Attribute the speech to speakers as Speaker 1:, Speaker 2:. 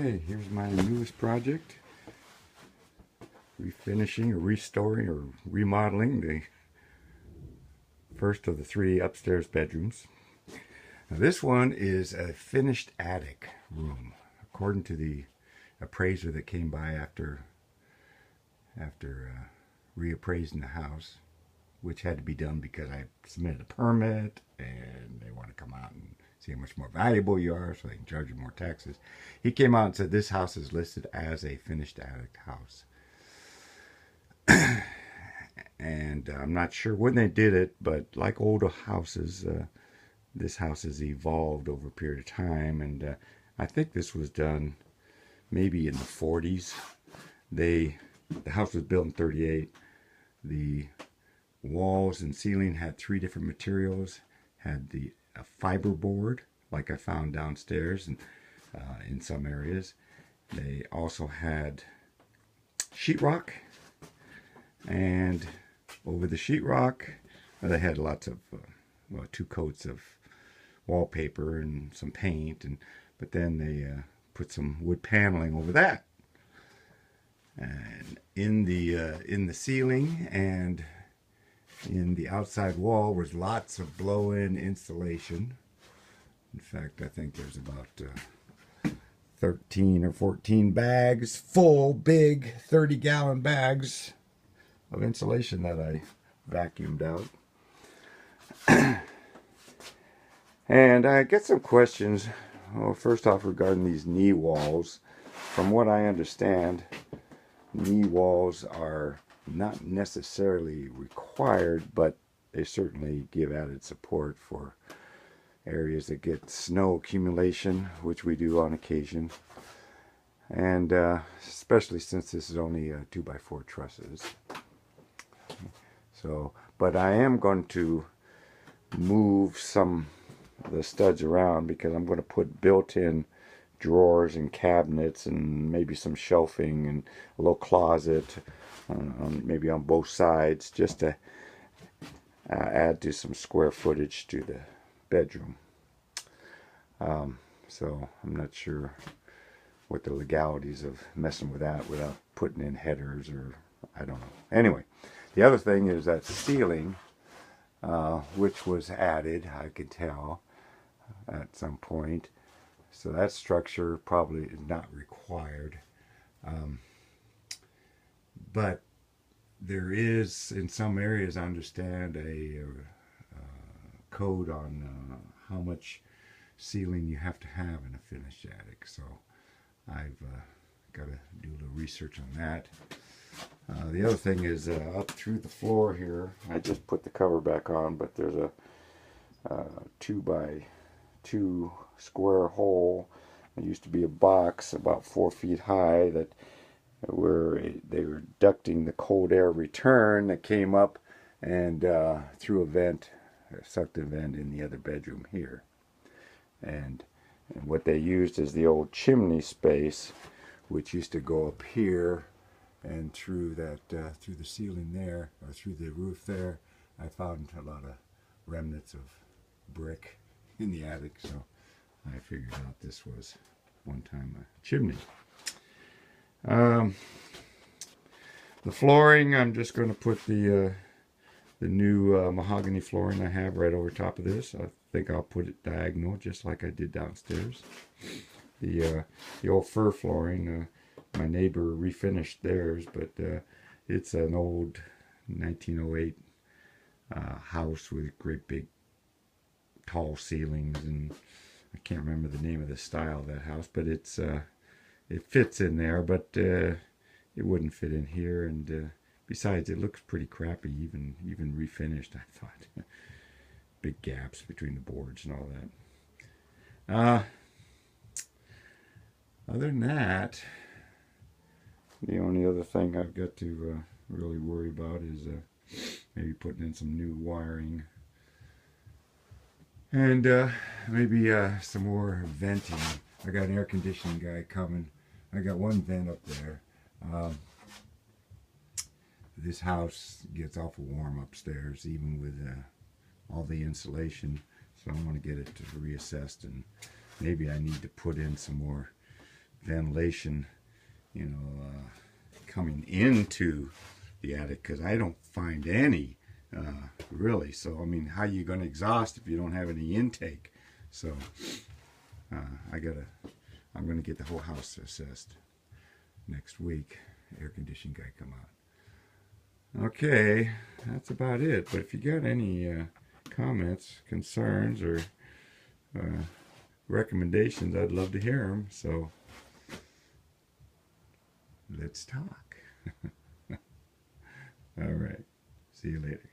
Speaker 1: Hey, here's my newest project. Refinishing or restoring or remodeling the first of the three upstairs bedrooms. Now this one is a finished attic room, according to the appraiser that came by after reappraising the house, which had to be done because I submitted a permit and they want to come out and see how much more valuable you are so they can charge you more taxes. He came out and said this house is listed as a finished attic house. And I'm not sure when they did it, but like older houses, this house has evolved over a period of time, and I think this was done maybe in the 40s. The house was built in 38. The walls and ceiling had three different materials. Had a fiber board, like I found downstairs and in some areas. They also had sheetrock, and over the sheetrock, they had lots of two coats of wallpaper and some paint, but then they put some wood paneling over that. And in the ceiling and in the outside wall was lots of blow-in insulation. In fact, I think there's about 13 or 14 bags, full, big 30-gallon bags of insulation that I vacuumed out. And I get some questions. Well, first off, regarding these knee walls. From what I understand, knee walls are not necessarily required, but they certainly give added support for areas that get snow accumulation, which we do on occasion. And especially since this is only 2x4 trusses. So, but I am going to move some of the studs around because I'm going to put built-in drawers and cabinets and maybe some shelving and a little closet maybe on both sides, just to add to some square footage to the bedroom. So I'm not sure what the legalities of messing with that without putting in headers, or I don't know. Anyway, the other thing is that ceiling, which was added, I could tell, at some point. So that structure probably is not required. But there is, in some areas, I understand, a code on how much ceiling you have to have in a finished attic. So I've got to do a little research on that. The other thing is up through the floor here, I just put the cover back on, but there's a 2x2 square hole. It used to be a box about 4 feet high that where they were ducting the cold air return that came up and through a vent, a sucked-in vent in the other bedroom here. And what they used is the old chimney space, which used to go up here and through that through the ceiling there, or through the roof there. I found a lot of remnants of brick in the attic, so I figured out this was one time a chimney. The flooring, I'm just going to put the new mahogany flooring I have right over top of this. I think I'll put it diagonal, just like I did downstairs. The old fir flooring, my neighbor refinished theirs, but it's an old 1908 house with great big tall ceilings, and I can't remember the name of the style of that house, but it fits in there, but it wouldn't fit in here, and besides, it looks pretty crappy, even refinished, I thought. Big gaps between the boards and all that. Other than that, the only other thing I've got to really worry about is maybe putting in some new wiring, and maybe some more venting. I got an air conditioning guy coming. I got one vent up there. This house gets awful warm upstairs, even with all the insulation. So I want to get it reassessed, and maybe I need to put in some more ventilation, coming into the attic, because I don't find any really. So I mean, how are you going to exhaust if you don't have any intake? So I'm going to get the whole house assessed next week. Air conditioning guy come out. Okay, that's about it. But if you got any comments, concerns, or recommendations, I'd love to hear them. So let's talk. All right. See you later.